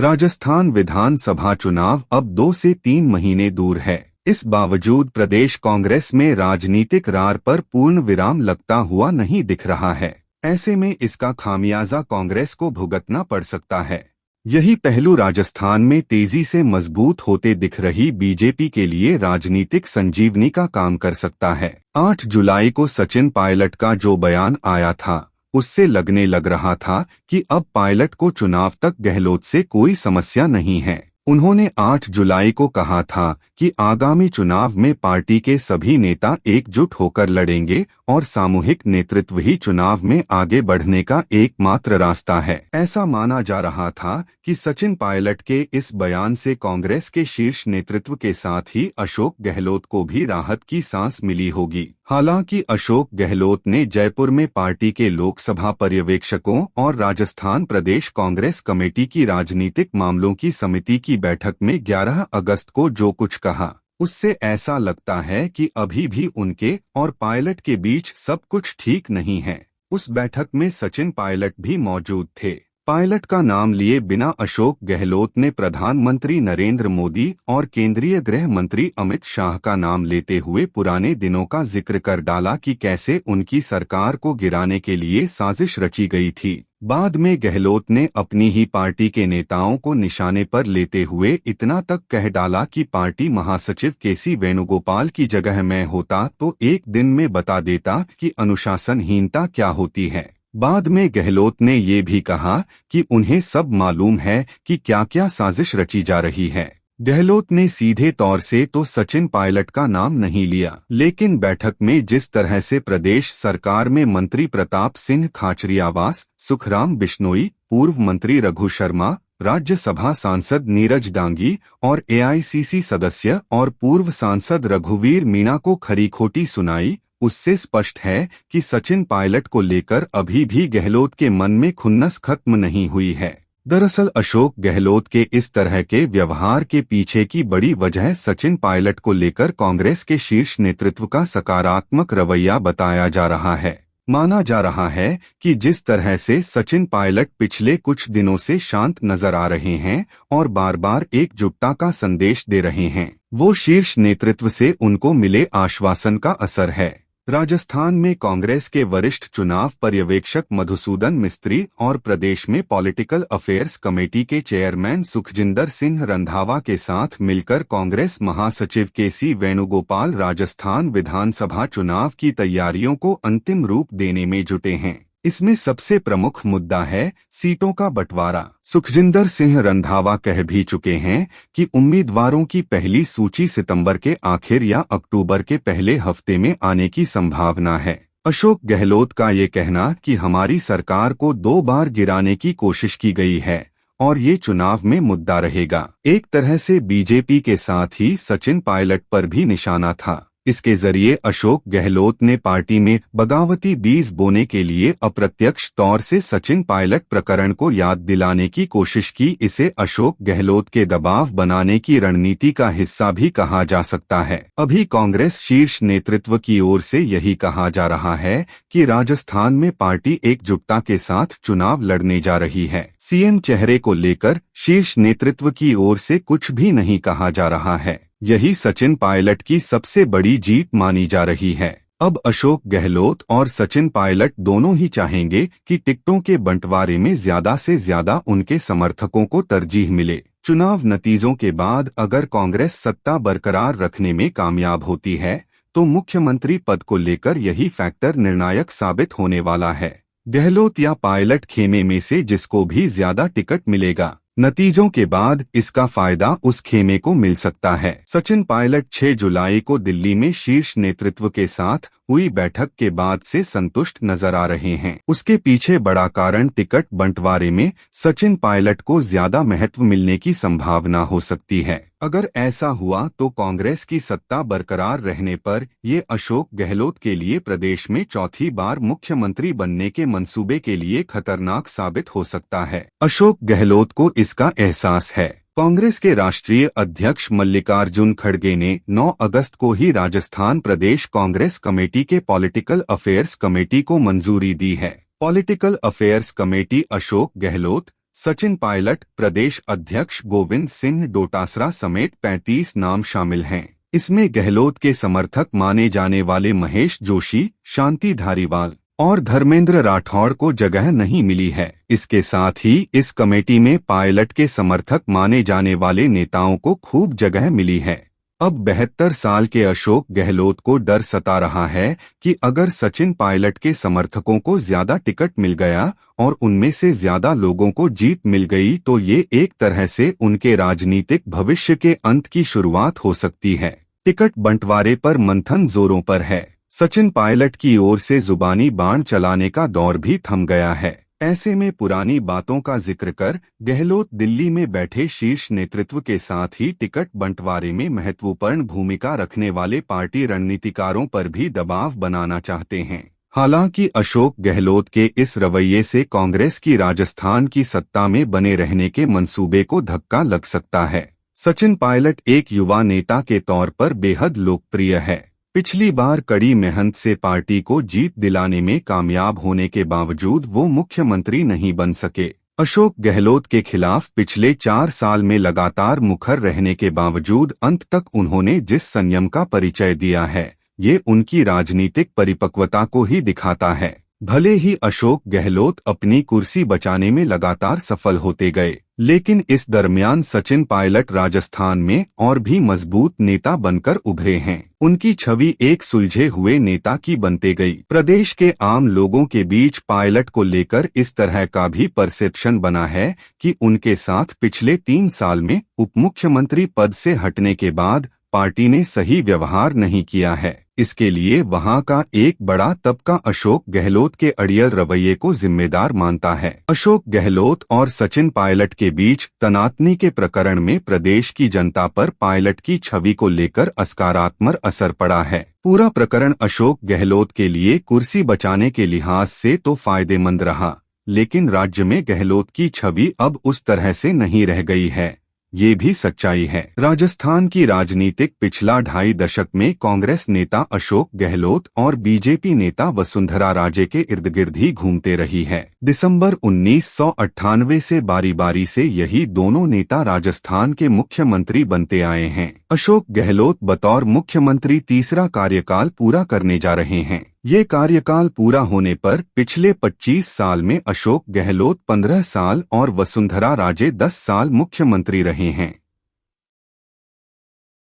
राजस्थान विधानसभा चुनाव अब 2 से 3 महीने दूर है। इस बावजूद प्रदेश कांग्रेस में राजनीतिक रार पर पूर्ण विराम लगता हुआ नहीं दिख रहा है। ऐसे में इसका खामियाजा कांग्रेस को भुगतना पड़ सकता है। यही पहलू राजस्थान में तेजी से मजबूत होते दिख रही बीजेपी के लिए राजनीतिक संजीवनी का काम कर सकता है। 8 जुलाई को सचिन पायलट का जो बयान आया था, उससे लगने लग रहा था कि अब पायलट को चुनाव तक गहलोत से कोई समस्या नहीं है। उन्होंने 8 जुलाई को कहा था कि आगामी चुनाव में पार्टी के सभी नेता एकजुट होकर लड़ेंगे और सामूहिक नेतृत्व ही चुनाव में आगे बढ़ने का एकमात्र रास्ता है। ऐसा माना जा रहा था कि सचिन पायलट के इस बयान से कांग्रेस के शीर्ष नेतृत्व के साथ ही अशोक गहलोत को भी राहत की सांस मिली होगी। हालांकि अशोक गहलोत ने जयपुर में पार्टी के लोकसभा पर्यवेक्षकों और राजस्थान प्रदेश कांग्रेस कमेटी की राजनीतिक मामलों की समिति की बैठक में 11 अगस्त को जो कुछ कहा, उससे ऐसा लगता है कि अभी भी उनके और पायलट के बीच सब कुछ ठीक नहीं है। उस बैठक में सचिन पायलट भी मौजूद थे। पायलट का नाम लिए बिना अशोक गहलोत ने प्रधानमंत्री नरेंद्र मोदी और केंद्रीय गृह मंत्री अमित शाह का नाम लेते हुए पुराने दिनों का जिक्र कर डाला कि कैसे उनकी सरकार को गिराने के लिए साजिश रची गई थी। बाद में गहलोत ने अपनी ही पार्टी के नेताओं को निशाने पर लेते हुए इतना तक कह डाला कि पार्टी महासचिव केसी वेणुगोपाल की जगह मैं होता तो एक दिन में बता देता कि अनुशासनहीनता क्या होती है। बाद में गहलोत ने ये भी कहा कि उन्हें सब मालूम है कि क्या क्या साजिश रची जा रही है। गहलोत ने सीधे तौर से तो सचिन पायलट का नाम नहीं लिया, लेकिन बैठक में जिस तरह से प्रदेश सरकार में मंत्री प्रताप सिंह खाचरियावास, सुखराम बिश्नोई, पूर्व मंत्री रघु शर्मा, राज्यसभा सांसद नीरज डांगी और एआईसीसी सदस्य और पूर्व सांसद रघुवीर मीणा को खरी खोटी सुनाई, उससे स्पष्ट है कि सचिन पायलट को लेकर अभी भी गहलोत के मन में खुन्नस खत्म नहीं हुई है। दरअसल अशोक गहलोत के इस तरह के व्यवहार के पीछे की बड़ी वजह सचिन पायलट को लेकर कांग्रेस के शीर्ष नेतृत्व का सकारात्मक रवैया बताया जा रहा है। माना जा रहा है कि जिस तरह से सचिन पायलट पिछले कुछ दिनों से शांत नजर आ रहे हैं और बार बार एकजुटता का संदेश दे रहे हैं, वो शीर्ष नेतृत्व से उनको मिले आश्वासन का असर है। राजस्थान में कांग्रेस के वरिष्ठ चुनाव पर्यवेक्षक मधुसूदन मिस्त्री और प्रदेश में पॉलिटिकल अफेयर्स कमेटी के चेयरमैन सुखजिंदर सिंह रंधावा के साथ मिलकर कांग्रेस महासचिव केसी वेणुगोपाल राजस्थान विधानसभा चुनाव की तैयारियों को अंतिम रूप देने में जुटे हैं। इसमें सबसे प्रमुख मुद्दा है सीटों का बंटवारा। सुखजिंदर सिंह रंधावा कह भी चुके हैं कि उम्मीदवारों की पहली सूची सितंबर के आखिर या अक्टूबर के पहले हफ्ते में आने की संभावना है। अशोक गहलोत का ये कहना कि हमारी सरकार को 2 बार गिराने की कोशिश की गई है और ये चुनाव में मुद्दा रहेगा, एक तरह से बीजेपी के साथ ही सचिन पायलट पर भी निशाना था। इसके जरिए अशोक गहलोत ने पार्टी में बगावती बीज बोने के लिए अप्रत्यक्ष तौर से सचिन पायलट प्रकरण को याद दिलाने की कोशिश की। इसे अशोक गहलोत के दबाव बनाने की रणनीति का हिस्सा भी कहा जा सकता है। अभी कांग्रेस शीर्ष नेतृत्व की ओर से यही कहा जा रहा है कि राजस्थान में पार्टी एकजुटता के साथ चुनाव लड़ने जा रही है। सीएम चेहरे को लेकर शीर्ष नेतृत्व की ओर से कुछ भी नहीं कहा जा रहा है। यही सचिन पायलट की सबसे बड़ी जीत मानी जा रही है। अब अशोक गहलोत और सचिन पायलट दोनों ही चाहेंगे कि टिकटों के बंटवारे में ज्यादा से ज्यादा उनके समर्थकों को तरजीह मिले। चुनाव नतीजों के बाद अगर कांग्रेस सत्ता बरकरार रखने में कामयाब होती है तो मुख्यमंत्री पद को लेकर यही फैक्टर निर्णायक साबित होने वाला है। गहलोत या पायलट खेमे में से जिसको भी ज्यादा टिकट मिलेगा, नतीजों के बाद इसका फायदा उस खेमे को मिल सकता है। सचिन पायलट 6 जुलाई को दिल्ली में शीर्ष नेतृत्व के साथ हुई बैठक के बाद से संतुष्ट नजर आ रहे हैं। उसके पीछे बड़ा कारण टिकट बंटवारे में सचिन पायलट को ज्यादा महत्व मिलने की संभावना हो सकती है। अगर ऐसा हुआ तो कांग्रेस की सत्ता बरकरार रहने पर ये अशोक गहलोत के लिए प्रदेश में चौथी बार मुख्यमंत्री बनने के मंसूबे के लिए खतरनाक साबित हो सकता है। अशोक गहलोत को इसका एहसास है। कांग्रेस के राष्ट्रीय अध्यक्ष मल्लिकार्जुन खड़गे ने 9 अगस्त को ही राजस्थान प्रदेश कांग्रेस कमेटी के पॉलिटिकल अफेयर्स कमेटी को मंजूरी दी है। Political affairs committee Ashok Gehlot, Sachin Pilot, प्रदेश अध्यक्ष गोविंद सिंह डोटासरा समेत 35 नाम शामिल हैं। इसमें गहलोत के समर्थक माने जाने वाले महेश जोशी, शांति धारीवाल और धर्मेंद्र राठौड़ को जगह नहीं मिली है। इसके साथ ही इस कमेटी में पायलट के समर्थक माने जाने वाले नेताओं को खूब जगह मिली है। अब 72 साल के अशोक गहलोत को डर सता रहा है कि अगर सचिन पायलट के समर्थकों को ज्यादा टिकट मिल गया और उनमें से ज्यादा लोगों को जीत मिल गई तो ये एक तरह से उनके राजनीतिक भविष्य के अंत की शुरुआत हो सकती है। टिकट बंटवारे पर मंथन जोरों पर है। सचिन पायलट की ओर से जुबानी बाण चलाने का दौर भी थम गया है। ऐसे में पुरानी बातों का जिक्र कर गहलोत दिल्ली में बैठे शीर्ष नेतृत्व के साथ ही टिकट बंटवारे में महत्वपूर्ण भूमिका रखने वाले पार्टी रणनीतिकारों पर भी दबाव बनाना चाहते हैं। हालांकि अशोक गहलोत के इस रवैये से कांग्रेस की राजस्थान की सत्ता में बने रहने के मंसूबे को धक्का लग सकता है। सचिन पायलट एक युवा नेता के तौर पर बेहद लोकप्रिय है। पिछली बार कड़ी मेहनत से पार्टी को जीत दिलाने में कामयाब होने के बावजूद वो मुख्यमंत्री नहीं बन सके। अशोक गहलोत के खिलाफ पिछले 4 साल में लगातार मुखर रहने के बावजूद अंत तक उन्होंने जिस संयम का परिचय दिया है, ये उनकी राजनीतिक परिपक्वता को ही दिखाता है। भले ही अशोक गहलोत अपनी कुर्सी बचाने में लगातार सफल होते गए, लेकिन इस दरमियान सचिन पायलट राजस्थान में और भी मजबूत नेता बनकर उभरे हैं। उनकी छवि एक सुलझे हुए नेता की बनते गई। प्रदेश के आम लोगों के बीच पायलट को लेकर इस तरह का भी परसेप्शन बना है कि उनके साथ पिछले 3 साल में उप मुख्यमंत्री पद से हटने के बाद पार्टी ने सही व्यवहार नहीं किया है। इसके लिए वहां का एक बड़ा तबका अशोक गहलोत के अड़ियल रवैये को जिम्मेदार मानता है। अशोक गहलोत और सचिन पायलट के बीच तनातनी के प्रकरण में प्रदेश की जनता पर पायलट की छवि को लेकर सकारात्मक असर पड़ा है। पूरा प्रकरण अशोक गहलोत के लिए कुर्सी बचाने के लिहाज से तो फायदेमंद रहा, लेकिन राज्य में गहलोत की छवि अब उस तरह से नहीं रह गई है। ये भी सच्चाई है। राजस्थान की राजनीतिक पिछला 2.5 दशक में कांग्रेस नेता अशोक गहलोत और बीजेपी नेता वसुंधरा राजे के इर्द गिर्द ही घूमते रही है। दिसंबर 1998 से बारी बारी से यही दोनों नेता राजस्थान के मुख्यमंत्री बनते आए हैं। अशोक गहलोत बतौर मुख्यमंत्री तीसरा कार्यकाल पूरा करने जा रहे हैं। ये कार्यकाल पूरा होने पर पिछले 25 साल में अशोक गहलोत 15 साल और वसुंधरा राजे 10 साल मुख्यमंत्री रहे हैं।